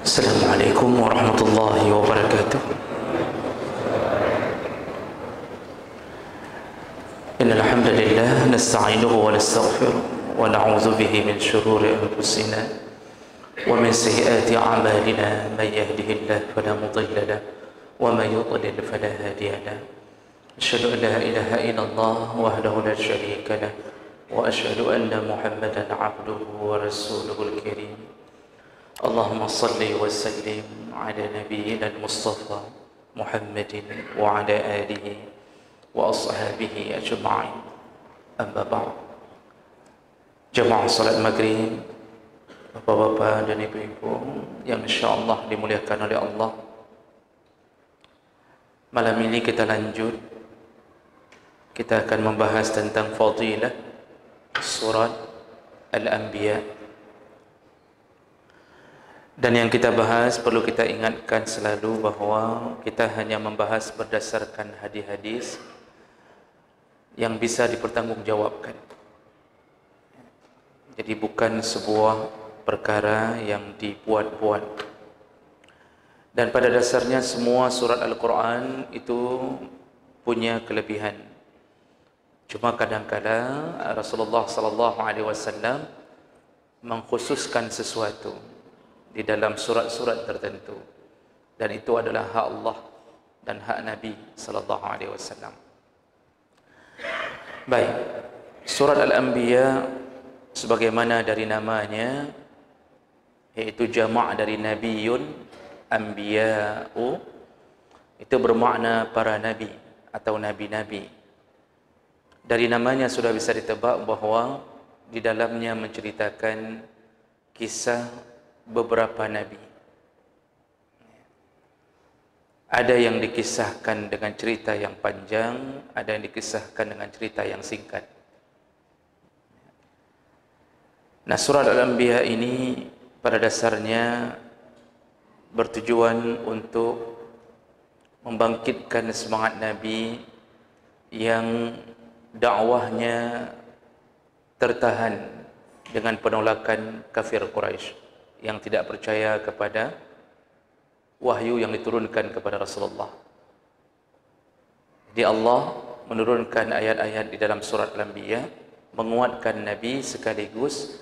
Assalamualaikum warahmatullahi wabarakatuh. Innal hamdalillah nasta'inuhu wa nastaghfiruh wa na'udzu bihi min shururi anfusina wa min sayyiati a'malina. Man yahdihillahu fala mudilla lahu wa man yudlil fala hadiya lahu. Asyhadu an la ilaha illallah wahdahu la syarika lahu wa asyhadu anna Muhammadan 'abduhu wa rasuluhul karim. Allahumma salli wa sallim ala nabiyyina al-Mustafa Muhammadin wa ala alihi wa ashabihi ajma'in. Amma ba'd. Jamaah salat maghrib, bapak-bapak dan ibu-ibu yang insyaallah dimuliakan oleh Allah. Malam ini kita lanjut. Kita akan membahas tentang fadilah surat Al-Anbiya. Dan yang kita bahas perlu kita ingatkan selalu bahawa kita hanya membahas berdasarkan hadis-hadis yang bisa dipertanggungjawabkan. Jadi bukan sebuah perkara yang dibuat-buat. Dan pada dasarnya semua surat Al-Quran itu punya kelebihan. Cuma kadang-kadang Rasulullah sallallahu alaihi wasallam mengkhususkan sesuatu di dalam surat-surat tertentu, dan itu adalah hak Allah dan hak Nabi sallallahu alaihi wasallam. Baik, surat Al-Anbiya sebagaimana dari namanya, yaitu jama' dari nabiyun, anbiya'u, itu bermakna para nabi atau nabi-nabi. Dari namanya sudah bisa ditebak bahawa di dalamnya menceritakan kisah beberapa nabi. Ada yang dikisahkan dengan cerita yang panjang, ada yang dikisahkan dengan cerita yang singkat. Nah, surat Al-Anbiya ini pada dasarnya bertujuan untuk membangkitkan semangat Nabi yang dakwahnya tertahan dengan penolakan kafir Quraisy yang tidak percaya kepada wahyu yang diturunkan kepada Rasulullah. Jadi Allah menurunkan ayat-ayat di dalam surat Al-Anbiya menguatkan Nabi sekaligus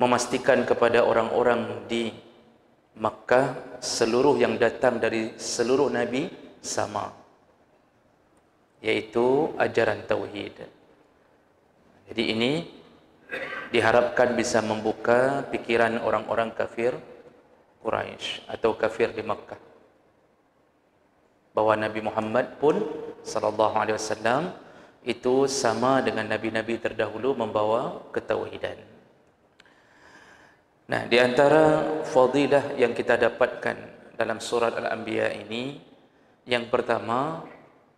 memastikan kepada orang-orang di Makkah seluruh yang datang dari seluruh Nabi sama, yaitu ajaran Tauhid. Jadi ini diharapkan bisa membuka pikiran orang-orang kafir Quraisy atau kafir di Makkah, bahwa Nabi Muhammad pun sallallahu alaihi wasallam itu sama dengan nabi-nabi terdahulu membawa ketauhidan. Nah, di antara fadilah yang kita dapatkan dalam surat Al-Anbiya ini, yang pertama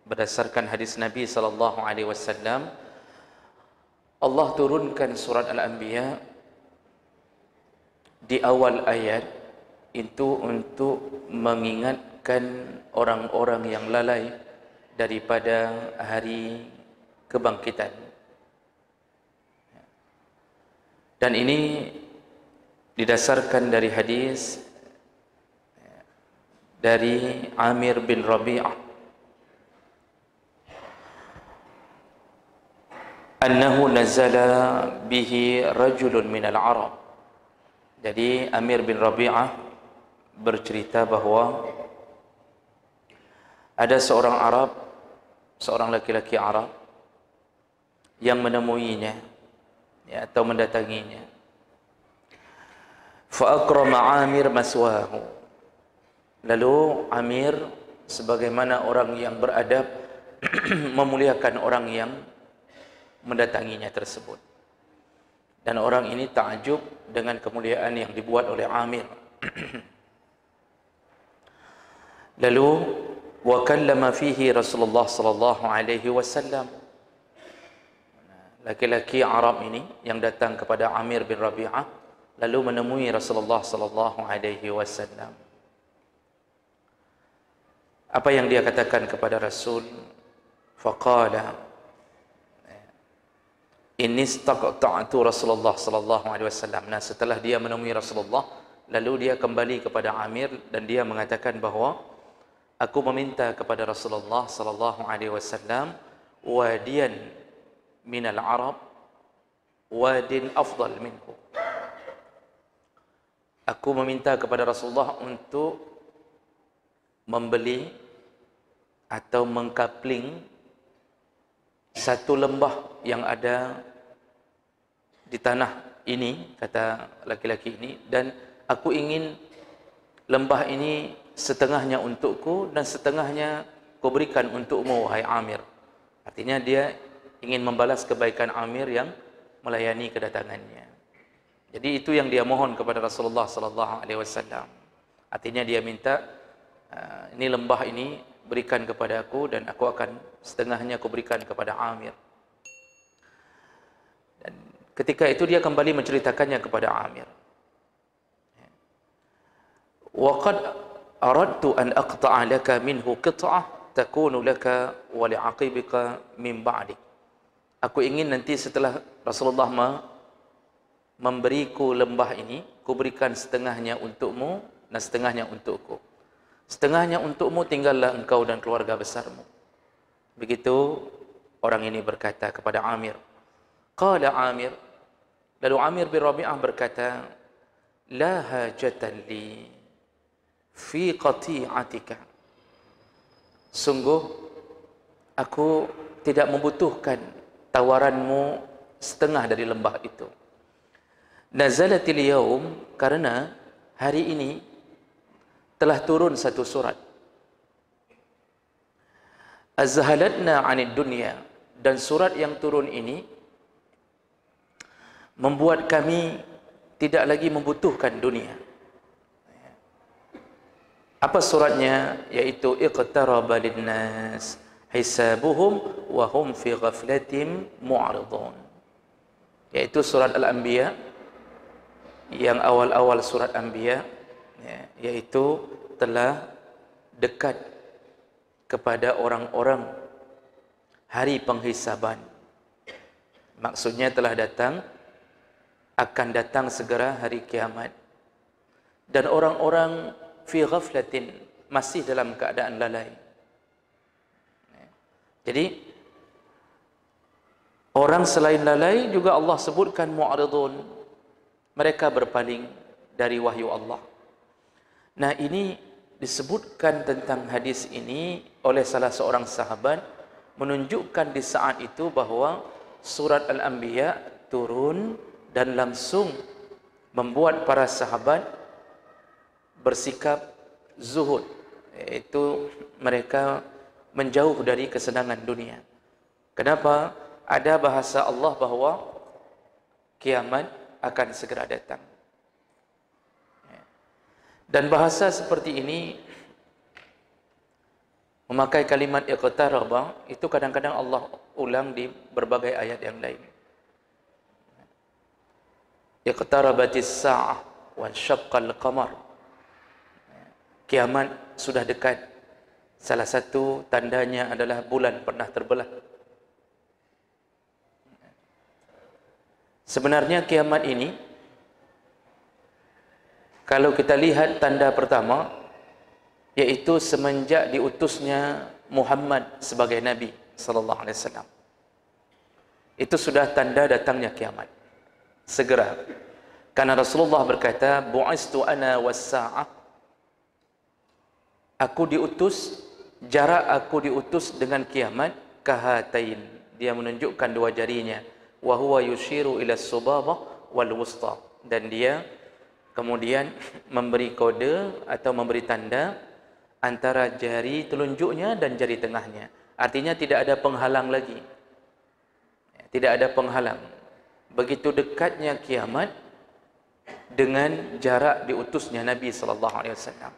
berdasarkan hadis Nabi sallallahu alaihi wasallam, Allah turunkan surat Al-Anbiya di awal ayat itu untuk mengingatkan orang-orang yang lalai daripada hari kebangkitan. Dan ini didasarkan dari hadis dari Amir bin Rabi'ah annahu nazala bihi rajulun minal Arab. Jadi Amir bin Rabi'ah bercerita bahawa ada seorang Arab, seorang laki-laki Arab yang menemuinya, ya, atau mendatanginya. Fa akrama Amir maswahu. Lalu Amir sebagaimana orang yang beradab memuliakan orang yang mendatanginya tersebut. Dan orang ini takjub dengan kemuliaan yang dibuat oleh Amir. Lalu wa kallama fihi Rasulullah sallallahu alaihi wasallam. Laki-laki Arab ini yang datang kepada Amir bin Rabi'ah lalu menemui Rasulullah sallallahu alaihi wasallam. Apa yang dia katakan kepada Rasul? Faqala inni istaqta'tu Rasulullah sallallahu alaihi wasallam. Nah, setelah dia menemui Rasulullah, Lalu dia kembali kepada Amir dan dia mengatakan bahawa aku meminta kepada Rasulullah sallallahu alaihi wasallam wadiyan minal Arab wadin afdal minhu. Aku meminta kepada Rasulullah untuk membeli atau mengkapling satu lembah yang ada di tanah ini, kata laki-laki ini, dan aku ingin lembah ini setengahnya untukku dan setengahnya kau berikan untukmu, wahai Amir. Artinya dia ingin membalas kebaikan Amir yang melayani kedatangannya. Jadi itu yang dia mohon kepada Rasulullah sallallahu alaihi wasallam. Artinya dia minta, ini lembah ini berikan kepada aku dan aku akan setengahnya aku berikan kepada Amir. Dan ketika itu dia kembali menceritakannya kepada Amir. Wa qad aradtu an aqta'a laka minhu qit'ah takunu laka wa li'aqibika min ba'dik. Aku ingin nanti setelah Rasulullah memberiku lembah ini, ku berikan setengahnya untukmu dan setengahnya untukku. Setengahnya untukmu tinggallah engkau dan keluarga besarmu. Begitu orang ini berkata kepada Amir. Qala Amir, lalu Amir bin Rabi'ah berkata, la hajatan li fi qati'atika. Sungguh aku tidak membutuhkan tawaranmu setengah dari lembah itu. Nazalatil yaum, karena hari ini telah turun satu surat. Azhalatna 'anid dunya, dan surat yang turun ini membuat kami tidak lagi membutuhkan dunia. Apa suratnya? Yaitu iqtaraba linnas hisabuhum wa hum fi ghaflatin mu'ridun. Yaitu surat Al-Anbiya, yang awal-awal surat Anbiya, yaitu telah dekat kepada orang-orang hari penghisaban. Maksudnya telah datang, akan datang segera hari kiamat. Dan orang-orang fi ghaflatin, masih dalam keadaan lalai. Jadi orang selain lalai juga Allah sebutkan mu'ridun, mereka berpaling dari wahyu Allah. Nah, ini disebutkan tentang hadis ini oleh salah seorang sahabat, menunjukkan di saat itu bahawa surat Al-Anbiya turun dan langsung membuat para sahabat bersikap zuhud, iaitu mereka menjauh dari kesenangan dunia. Kenapa? Ada bahasa Allah bahawa kiamat akan segera datang. Dan bahasa seperti ini, memakai kalimat iqtaraba, itu kadang-kadang Allah ulang di berbagai ayat yang lain. Iqtarabatis sa'ah wa syaqqal qamar. Kiamat sudah dekat. Salah satu tandanya adalah bulan pernah terbelah. Sebenarnya kiamat ini, kalau kita lihat tanda pertama, yaitu semenjak diutusnya Muhammad sebagai Nabi sallallahu alaihi wasallam. Itu sudah tanda datangnya kiamat. Segera. Karena Rasulullah berkata, bu'istu ana was-sa'ah. Aku diutus, jarak aku diutus dengan kiamat kahatain. Dia menunjukkan dua jarinya. Wa huwa yushiru ila as-subabah wal wusta. Dan dia kemudian memberi kode atau memberi tanda antara jari telunjuknya dan jari tengahnya. Artinya tidak ada penghalang lagi. Tidak ada penghalang. Begitu dekatnya kiamat dengan jarak diutusnya Nabi sallallahu alaihi wasallam.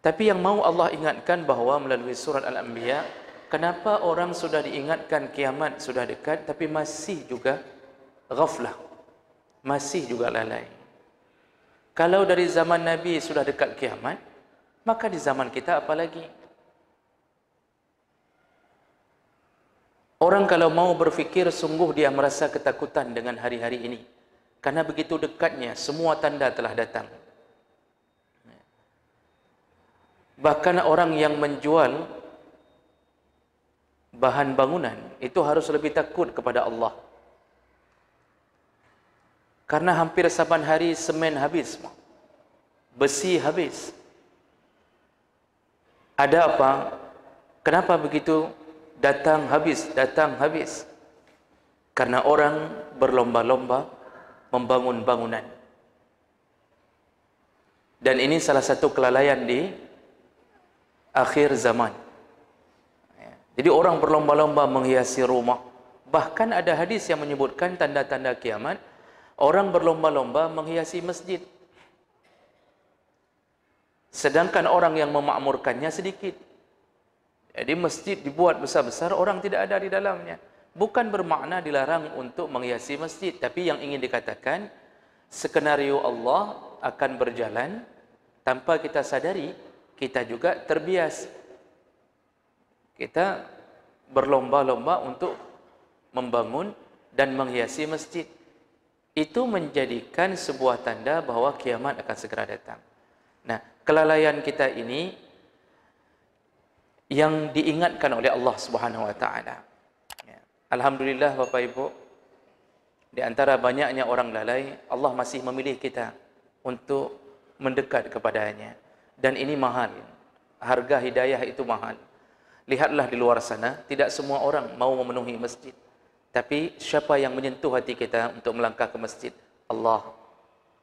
Tapi yang mau Allah ingatkan bahawa melalui surat Al-Anbiya, kenapa orang sudah diingatkan kiamat sudah dekat tapi masih juga ghaflah, masih juga lalai. Kalau dari zaman Nabi sudah dekat kiamat, maka di zaman kita apa lagi? Orang kalau mau berfikir, sungguh dia merasa ketakutan dengan hari-hari ini. Karena begitu dekatnya, semua tanda telah datang. Bahkan orang yang menjual bahan bangunan itu harus lebih takut kepada Allah. Karena hampir saban hari semen habis, besi habis. Ada apa? Kenapa begitu? Datang habis, datang habis. Karena orang berlomba-lomba membangun bangunan. Dan ini salah satu kelalaian di akhir zaman. Jadi orang berlomba-lomba menghiasi rumah. Bahkan ada hadis yang menyebutkan tanda-tanda kiamat, orang berlomba-lomba menghiasi masjid. Sedangkan orang yang memakmurkannya sedikit. Jadi masjid dibuat besar-besar, orang tidak ada di dalamnya. Bukan bermakna dilarang untuk menghiasi masjid, tapi yang ingin dikatakan, skenario Allah akan berjalan tanpa kita sadari, kita juga terbias. Kita berlomba-lomba untuk membangun dan menghiasi masjid. Itu menjadikan sebuah tanda bahwa kiamat akan segera datang. Nah, kelalaian kita ini yang diingatkan oleh Allah Subhanahu wa taala. Alhamdulillah Bapak Ibu, di antara banyaknya orang lalai, Allah masih memilih kita untuk mendekat kepadanya. Dan ini mahal. Harga hidayah itu mahal. Lihatlah di luar sana, tidak semua orang mau memenuhi masjid. Tapi siapa yang menyentuh hati kita untuk melangkah ke masjid? Allah.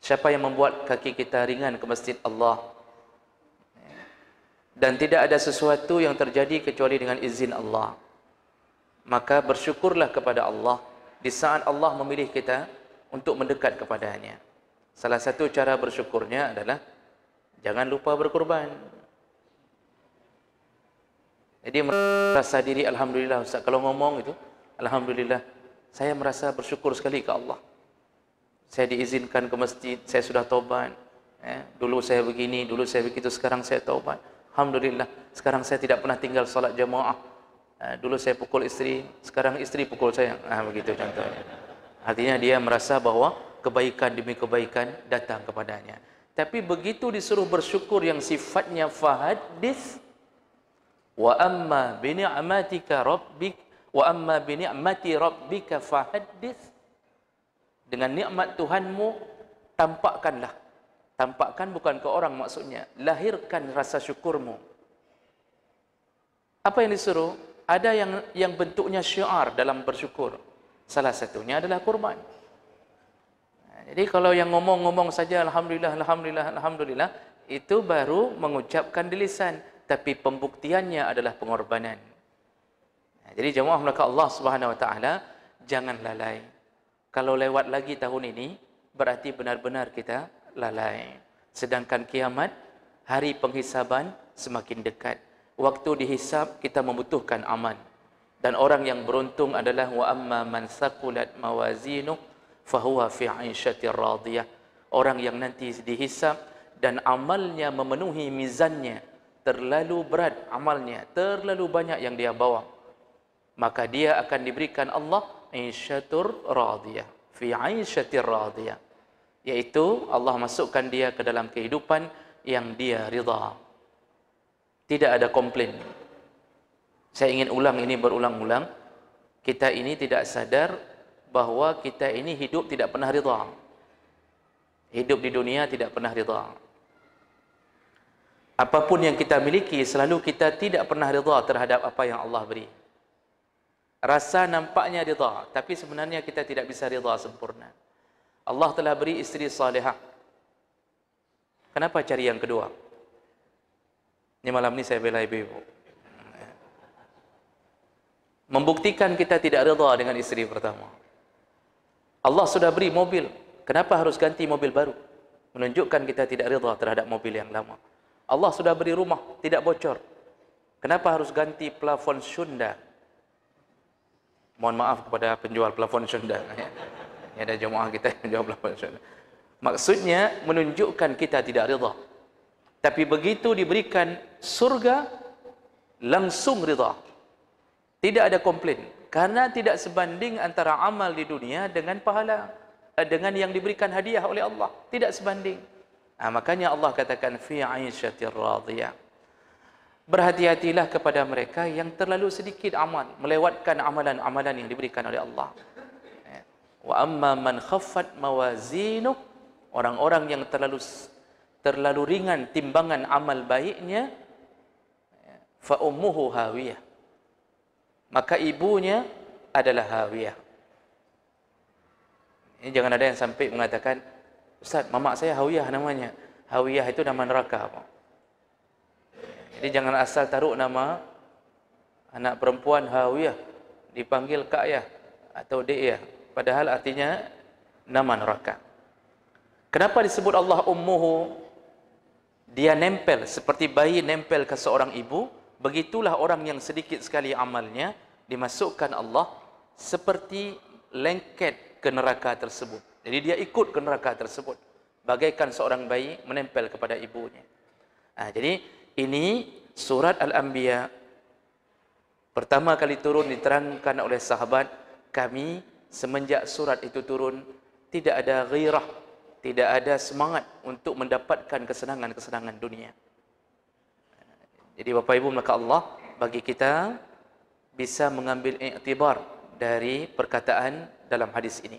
Siapa yang membuat kaki kita ringan ke masjid? Allah. Dan tidak ada sesuatu yang terjadi kecuali dengan izin Allah. Maka bersyukurlah kepada Allah di saat Allah memilih kita untuk mendekat kepadanya. Salah satu cara bersyukurnya adalah jangan lupa berkorban. Jadi merasa diri, alhamdulillah Ustaz, kalau ngomong itu alhamdulillah, saya merasa bersyukur sekali ke Allah. Saya diizinkan ke masjid, saya sudah taubat. Dulu saya begini, dulu saya begitu, sekarang saya taubat. Alhamdulillah, sekarang saya tidak pernah tinggal salat jamaah. Dulu saya pukul istri, sekarang istri pukul saya. Begitu contohnya. Artinya dia merasa bahwa kebaikan demi kebaikan datang kepadanya. Tapi begitu disuruh bersyukur yang sifatnya fahaddits, wa amma bi ni'matika rabbik wa amma bi ni'mati rabbika fahaddits. Dengan nikmat Tuhanmu tampakkanlah. Tampakkan bukan ke orang maksudnya, lahirkan rasa syukurmu. Apa yang disuruh? Ada yang bentuknya syiar dalam bersyukur. Salah satunya adalah kurban. Jadi kalau yang ngomong-ngomong saja alhamdulillah, alhamdulillah, alhamdulillah, itu baru mengucapkan di lisan, tapi pembuktiannya adalah pengorbanan. Jadi jemaah maka Allah Subhanahu wa taala, jangan lalai. Kalau lewat lagi tahun ini, berarti benar-benar kita lalai. Sedangkan kiamat, hari penghisaban semakin dekat. Waktu dihisab kita membutuhkan aman. Dan orang yang beruntung adalah wa amma man saqulat mawazinu fahuwa fi 'aisyatir radiyah. Orang yang nanti dihisab dan amalnya memenuhi mizannya, terlalu berat amalnya, terlalu banyak yang dia bawa, maka dia akan diberikan Allah 'aisyatur radiyah, fi 'aisyatir radiyah, yaitu Allah masukkan dia ke dalam kehidupan yang dia ridha. Tidak ada komplain. Saya ingin ulang ini berulang-ulang. Kita ini tidak sadar bahwa kita ini hidup tidak pernah ridha. Hidup di dunia tidak pernah ridha. Apapun yang kita miliki, selalu kita tidak pernah ridha terhadap apa yang Allah beri. Rasa nampaknya ridha, tapi sebenarnya kita tidak bisa ridha sempurna. Allah telah beri istri salihah. Kenapa cari yang kedua? Ini malam ini saya bela ibu-ibu. Membuktikan kita tidak rida dengan istri pertama. Allah sudah beri mobil, kenapa harus ganti mobil baru? Menunjukkan kita tidak rida terhadap mobil yang lama. Allah sudah beri rumah, tidak bocor, kenapa harus ganti plafon Sunda? Mohon maaf kepada penjual plafon Sunda. Ini ada jemaah kita yang menjual plafon Sunda. Maksudnya menunjukkan kita tidak rida. Tapi begitu diberikan surga, langsung rida. Tidak ada komplain. Karena tidak sebanding antara amal di dunia dengan pahala, dengan yang diberikan hadiah oleh Allah. Tidak sebanding. Makanya Allah katakan, fi 'aisyatir radiyah. Berhati-hatilah kepada mereka yang terlalu sedikit amal, melewatkan amalan-amalan yang diberikan oleh Allah. Wa amma man khaffat mawazinuh, orang-orang yang terlalu ringan timbangan amal baiknya, fa ummuhu hawiyah, maka ibunya adalah hawiyah. Ini jangan ada yang sampai mengatakan, Ustaz, mamak saya hawiyah namanya. Hawiyah itu nama neraka. Jadi jangan asal taruh nama anak perempuan hawiyah, dipanggil Kak Ayah atau Dek Ayah, padahal artinya nama neraka. Kenapa disebut Allah ummuhu? Dia nempel, seperti bayi nempel ke seorang ibu. Begitulah orang yang sedikit sekali amalnya, dimasukkan Allah seperti lengket ke neraka tersebut. Jadi dia ikut ke neraka tersebut, bagaikan seorang bayi menempel kepada ibunya. Jadi ini surat Al-Anbiya, pertama kali turun diterangkan oleh sahabat, kami semenjak surat itu turun tidak ada ghairah, tidak ada semangat untuk mendapatkan kesenangan-kesenangan dunia. Jadi Bapak Ibu, maka Allah bagi kita bisa mengambil iktibar dari perkataan dalam hadis ini.